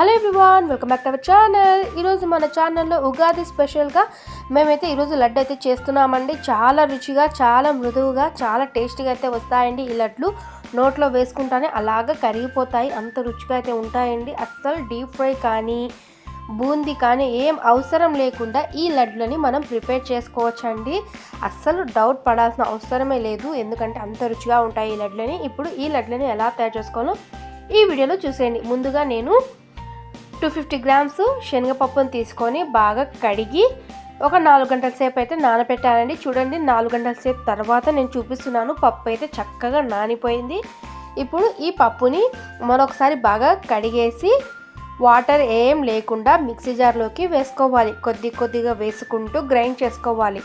Hello everyone, welcome back to our channel. ఈరోజు మన ఛానల్లో ఉగాది స్పెషల్గా మేమైతే ఈరోజు లడ్డు అయితే చేస్తున్నామండి. చాలా రుచిగా, చాలా మృదువుగా, చాలా టేస్టీగా అయితే వస్తాయండి. ఈ లడ్లు నోట్లో వేసుకుంటానే అలాగా కరిగిపోతాయి, అంత రుచిగా అయితే ఉంటాయండి. అస్సలు డీప్ ఫ్రై కానీ బూందీ కానీ ఏం అవసరం లేకుండా ఈ లడ్లని మనం ప్రిపేర్ చేసుకోవచ్చండి. అస్సలు డౌట్ పడాల్సిన అవసరమే లేదు, ఎందుకంటే అంత రుచిగా ఉంటాయి ఈ లడ్లని. ఇప్పుడు ఈ లడ్లని ఎలా తయారు చేసుకోవాలో ఈ వీడియోలో చూసేయండి. ముందుగా నేను 250 గ్రామ్స్ శనగపప్పును తీసుకొని బాగా కడిగి ఒక 4 గంటల సేపు అయితే నానబెట్టానండి. చూడండి, 4 గంటల సేపు తర్వాత నేను చూపిస్తున్నాను. పప్పు అయితే చక్కగా నానిపోయింది. ఇప్పుడు ఈ పప్పుని మరొకసారి బాగా కడిగేసి వాటర్ ఏం లేకుండా మిక్సీ జార్లోకి వేసుకోవాలి. కొద్దిగా వేసుకుంటూ గ్రైండ్ చేసుకోవాలి.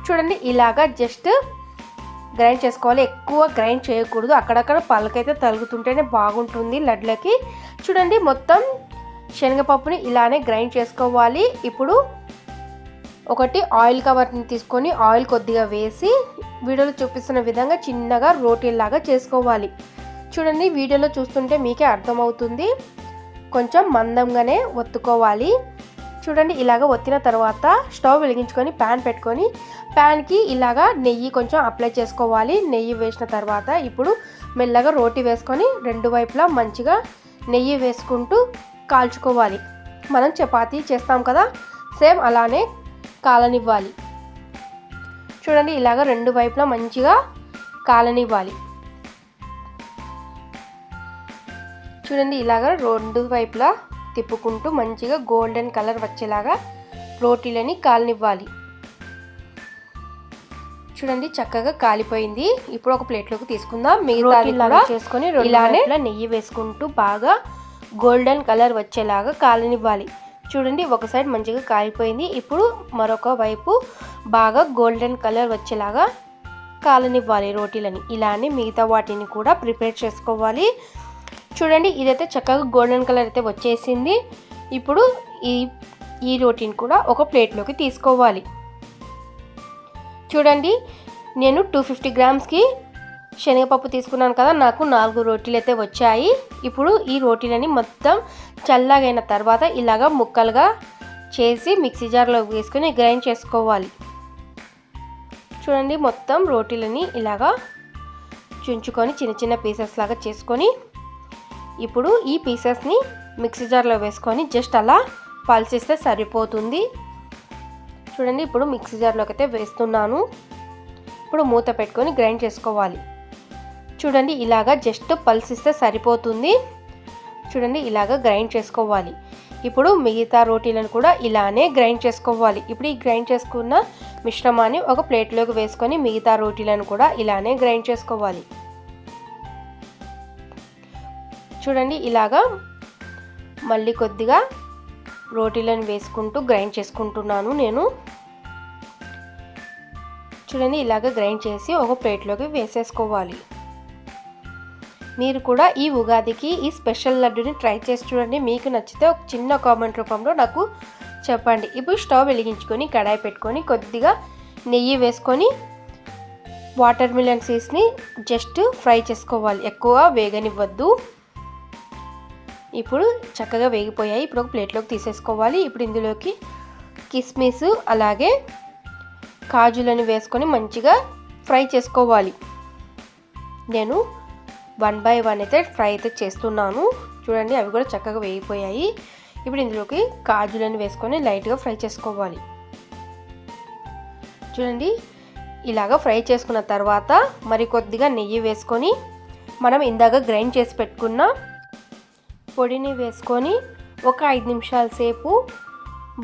చూడండి, ఇలాగా జస్ట్ గ్రైండ్ చేసుకోవాలి. ఎక్కువ గ్రైండ్ చేయకూడదు, అక్కడక్కడ పళ్ళకైతే తగులుతుంటేనే బాగుంటుంది లడ్లకి. చూడండి, మొత్తం శనగపప్పుని ఇలానే గ్రైండ్ చేసుకోవాలి. ఇప్పుడు ఒకటి ఆయిల్ కవర్ని తీసుకొని ఆయిల్ కొద్దిగా వేసి వీడియోలో చూపిస్తున్న విధంగా చిన్నగా రోటీల్లాగా చేసుకోవాలి. చూడండి, వీడియోలో చూస్తుంటే మీకే అర్థమవుతుంది. కొంచెం మందంగానే ఒత్తుకోవాలి. చూడండి, ఇలాగ ఒత్తిన తర్వాత స్టవ్ వెలిగించుకొని ప్యాన్ పెట్టుకొని ప్యాన్కి ఇలాగా నెయ్యి కొంచెం అప్లై చేసుకోవాలి. నెయ్యి వేసిన తర్వాత ఇప్పుడు మెల్లగా రోటీ వేసుకొని రెండు వైపులా మంచిగా నెయ్యి వేసుకుంటూ కాల్చుకోవాలి. మనం చపాతీ చేస్తాం కదా, సేమ్ అలానే కాలనివ్వాలి. చూడండి, ఇలాగ రెండు వైపులా మంచిగా కాలనివ్వాలి. చూడండి, ఇలాగ రెండు వైపులా తిప్పుకుంటూ మంచిగా గోల్డెన్ కలర్ వచ్చేలాగా రోటీలని కాలనివ్వాలి. చూడండి, చక్కగా కాలిపోయింది. ఇప్పుడు ఒక ప్లేట్లోకి తీసుకుందాం. మిగతా చేసుకొని ఇలానే నెయ్యి వేసుకుంటూ బాగా గోల్డెన్ కలర్ వచ్చేలాగా కాలనివ్వాలి. చూడండి, ఒక సైడ్ మంచిగా కాలిపోయింది. ఇప్పుడు మరొక వైపు బాగా గోల్డెన్ కలర్ వచ్చేలాగా కాలనివ్వాలి రోటీలని. ఇలానే మిగతా వాటిని కూడా ప్రిపేర్ చేసుకోవాలి. చూడండి, ఇదైతే చక్కగా గోల్డెన్ కలర్ అయితే వచ్చేసింది. ఇప్పుడు ఈ రోటీని కూడా ఒక ప్లేట్లోకి తీసుకోవాలి. చూడండి, నేను 250 గ్రామ్స్కి శనగపప్పు తీసుకున్నాను కదా, నాకు 4 రోటీలు అయితే వచ్చాయి. ఇప్పుడు ఈ రోటీలని మొత్తం చల్లగైన తర్వాత ఇలాగ ముక్కలుగా చేసి మిక్సీ జార్లో వేసుకొని గ్రైండ్ చేసుకోవాలి. చూడండి, మొత్తం రోటీలని ఇలాగా చుంచుకొని చిన్న చిన్న పీసెస్ లాగా చేసుకొని ఇప్పుడు ఈ పీసెస్ని మిక్సీ జార్లో వేసుకొని జస్ట్ అలా పల్సిస్తే సరిపోతుంది. చూడండి, ఇప్పుడు మిక్సీ జార్లోకి అయితే వేస్తున్నాను. ఇప్పుడు మూత పెట్టుకొని గ్రైండ్ చేసుకోవాలి. చూడండి, ఇలాగా జస్ట్ పల్సిస్తే సరిపోతుంది. చూడండి, ఇలాగా గ్రైండ్ చేసుకోవాలి. ఇప్పుడు మిగతా రోటీలను కూడా ఇలానే గ్రైండ్ చేసుకోవాలి. ఇప్పుడు ఈ గ్రైండ్ చేసుకున్న మిశ్రమాన్ని ఒక ప్లేట్లోకి వేసుకొని మిగతా రోటీలను కూడా ఇలానే గ్రైండ్ చేసుకోవాలి. చూడండి, ఇలాగా మళ్ళీ కొద్దిగా రోటీలను వేసుకుంటూ గ్రైండ్ చేసుకుంటున్నాను నేను. చూడండి, ఇలాగ గ్రైండ్ చేసి ఒక ప్లేట్లోకి వేసేసుకోవాలి. మీరు కూడా ఈ ఉగాదికి ఈ స్పెషల్ లడ్డుని ట్రై చేసి చూడండి. మీకు నచ్చితే ఒక చిన్న కామెంట్ రూపంలో నాకు చెప్పండి. ఇప్పుడు స్టవ్ వెలిగించుకొని కడాయి పెట్టుకొని కొద్దిగా నెయ్యి వేసుకొని వాటర్ మిలన్ సీడ్స్ని జస్ట్ ఫ్రై చేసుకోవాలి, ఎక్కువ వేగనివ్వద్దు. ఇప్పుడు చక్కగా వేగిపోయాయి. ఇప్పుడు ఒక ప్లేట్లోకి తీసేసుకోవాలి. ఇప్పుడు ఇందులోకి కిస్మిస్ అలాగే కాజులని వేసుకొని మంచిగా ఫ్రై చేసుకోవాలి. నేను 1 బై 1 అయితే ఫ్రై అయితే చేస్తున్నాను. చూడండి, అవి కూడా చక్కగా వేగిపోయాయి. ఇప్పుడు ఇందులోకి కాజులని వేసుకొని లైట్గా ఫ్రై చేసుకోవాలి. చూడండి, ఇలాగ ఫ్రై చేసుకున్న తర్వాత మరి కొద్దిగా నెయ్యి వేసుకొని మనం ఇందాక గ్రైండ్ చేసి పెట్టుకున్న పొడిని వేసుకొని ఒక 5 నిమిషాల సేపు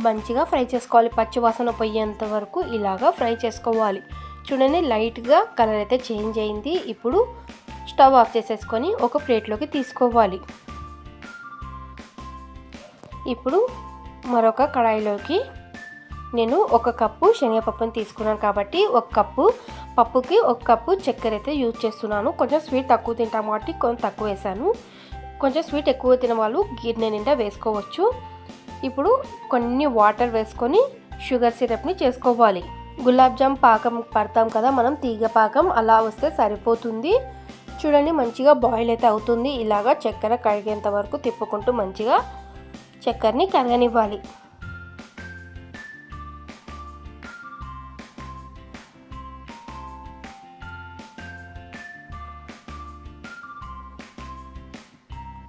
మంచిగా ఫ్రై చేసుకోవాలి. పచ్చి వాసన పోయేంత వరకు ఇలాగా ఫ్రై చేసుకోవాలి. చూడండి, లైట్గా కలర్ అయితే చేంజ్ అయింది. ఇప్పుడు స్టవ్ ఆఫ్ చేసేసుకొని ఒక ప్లేట్లోకి తీసుకోవాలి. ఇప్పుడు మరొక కడాయిలోకి నేను 1 కప్పు శనగపప్పుని తీసుకున్నాను కాబట్టి 1 కప్పు పప్పుకి 1 కప్పు చక్కెర అయితే యూజ్ చేస్తున్నాను. కొంచెం స్వీట్ తక్కువ తింటాం కాబట్టి కొంచెం తక్కువ వేసాను. కొంచెం స్వీట్ ఎక్కువ తిన వాళ్ళు గిన్నె నిండా వేసుకోవచ్చు. ఇప్పుడు కొన్ని వాటర్ వేసుకొని షుగర్ సిరప్ని చేసుకోవాలి. గులాబ్ జామ్ పాకం పడతాం కదా మనం, తీగ పాకం అలా వస్తే సరిపోతుంది. చూడండి, మంచిగా బాయిల్ అయితే అవుతుంది. ఇలాగా చక్కెర కరిగేంత వరకు తిప్పుకుంటూ మంచిగా చక్కెరని కరగనివ్వాలి.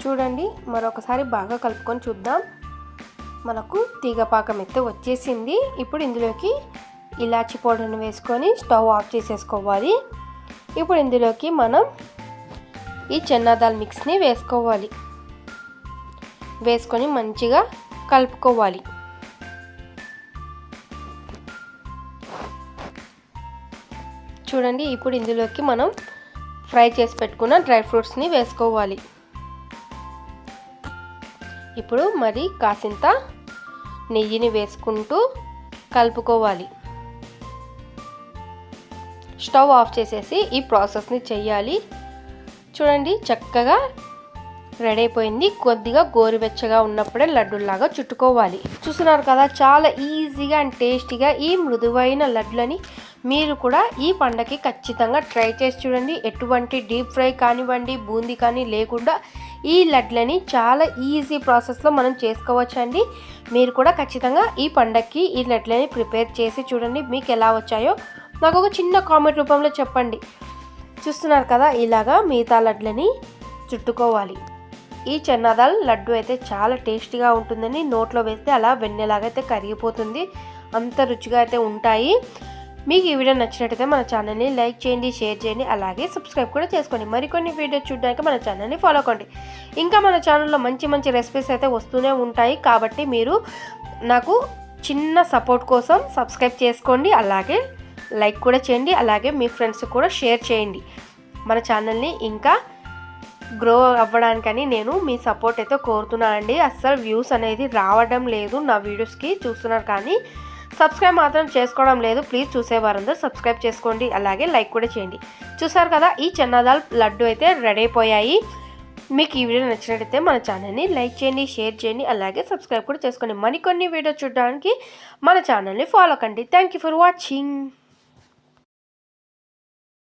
చూడండి, మరొకసారి బాగా కలుపుకొని చూద్దాం. మనకు తీగపాకం అయితే వచ్చేసింది. ఇప్పుడు ఇందులోకి ఇలాచి పౌడర్ని వేసుకొని స్టవ్ ఆఫ్ చేసేసుకోవాలి. ఇప్పుడు ఇందులోకి మనం ఈ చన్నా దాల్ మిక్స్ని వేసుకోవాలి. వేసుకొని మంచిగా కలుపుకోవాలి. చూడండి, ఇప్పుడు ఇందులోకి మనం ఫ్రై చేసి పెట్టుకున్న డ్రై ఫ్రూట్స్ని వేసుకోవాలి. ఇప్పుడు మరి కాసింత నెయ్యిని వేసుకుంటూ కలుపుకోవాలి. స్టవ్ ఆఫ్ చేసేసి ఈ ప్రాసెస్ని చేయాలి. చూడండి, చక్కగా రెడీ అయిపోయింది. కొద్దిగా గోరువెచ్చగా ఉన్నప్పుడే లడ్డూలాగా చుట్టుకోవాలి. చూస్తున్నారు కదా, చాలా ఈజీగా అండ్ టేస్టీగా ఈ మృదువైన లడ్డులని మీరు కూడా ఈ పండగకి ఖచ్చితంగా ట్రై చేసి చూడండి. ఎటువంటి డీప్ ఫ్రై కానివ్వండి, బూందీ కానీ లేకుండా ఈ లడ్లని చాలా ఈజీ ప్రాసెస్లో మనం చేసుకోవచ్చండి. మీరు కూడా ఖచ్చితంగా ఈ పండగకి ఈ లడ్లని ప్రిపేర్ చేసి చూడండి. మీకు ఎలా వచ్చాయో నాకు ఒక చిన్న కామెంట్ రూపంలో చెప్పండి. చూస్తున్నారు కదా, ఇలాగా మిగతా లడ్లని చుట్టుకోవాలి. ఈ చన్నా దాల్ లడ్డు అయితే చాలా టేస్టీగా ఉంటుందని నోట్లో వేస్తే అలా వెన్నెలాగా అయితే కరిగిపోతుంది. అంత రుచిగా అయితే ఉంటాయి. మీకు ఈ వీడియో నచ్చినట్టయితే మన ఛానల్ని లైక్ చేయండి, షేర్ చేయండి, అలాగే సబ్స్క్రైబ్ కూడా చేసుకోండి. మరికొన్ని వీడియోస్ చూడడానికి మన ఛానల్ని ఫాలో అవ్వండి. ఇంకా మన ఛానల్లో మంచి మంచి రెసిపీస్ అయితే వస్తూనే ఉంటాయి. కాబట్టి మీరు నాకు చిన్న సపోర్ట్ కోసం సబ్స్క్రైబ్ చేసుకోండి, అలాగే లైక్ కూడా చేయండి, అలాగే మీ ఫ్రెండ్స్ కూడా షేర్ చేయండి. మన ఛానల్ని ఇంకా గ్రో అవ్వడానికని నేను మీ సపోర్ట్ అయితే కోరుతున్నాను అండి. అస్సలు వ్యూస్ అనేది రావడం లేదు నా వీడియోస్కి, చూస్తున్నారు కానీ సబ్స్క్రైబ్ మాత్రం చేసుకోవడం లేదు. ప్లీజ్ చూసేవారందరూ సబ్స్క్రైబ్ చేసుకోండి, అలాగే లైక్ కూడా చేయండి. చూసారు కదా, ఈ చన్నా దాల్ లడ్డు అయితే రెడీ అయిపోయాయి. మీకు ఈ వీడియో నచ్చినట్టయితే మన ఛానల్ని లైక్ చేయండి, షేర్ చేయండి, అలాగే సబ్స్క్రైబ్ కూడా చేసుకోండి. మరికొన్ని వీడియోస్ చూడడానికి మన ఛానల్ని ఫాలో కండి. Thank you for watching.